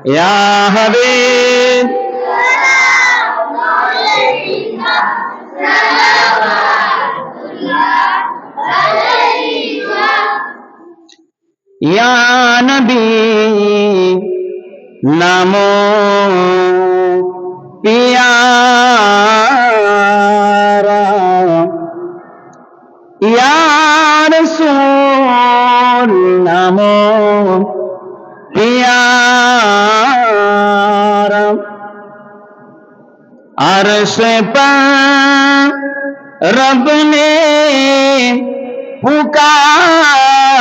ইয়া হাবিব ইয়া নবী নামো পিয়ারা ইয়া রাসূল নামো পিয়ারা अर्श पर रब ने पुकारा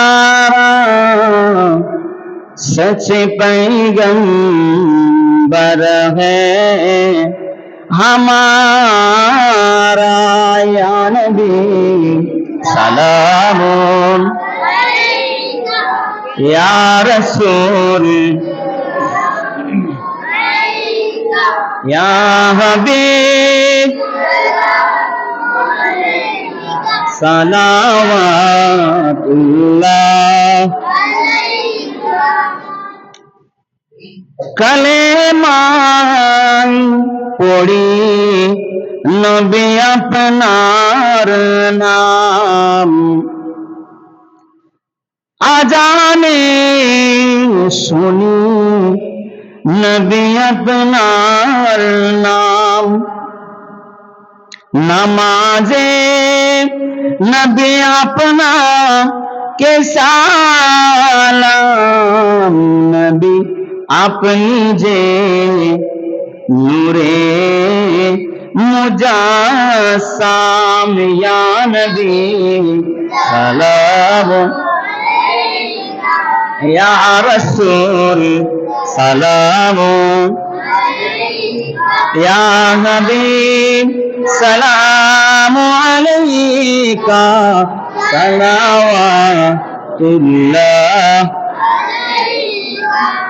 सच पैगंबर है हमारा या नबी सलामुन या रसूल या हबीब सलावतुल्लाह कलेमान पढ़ी नबी अपनार नाम आजाने सुनी नबी अपनार नाम नमाजे नबी अपना के सालाम नबी अपनी जे नूरे मुजासाम या नबी सलाम या रसूल सलाम या हबीब सलाम अलैका सलावतुल्लाह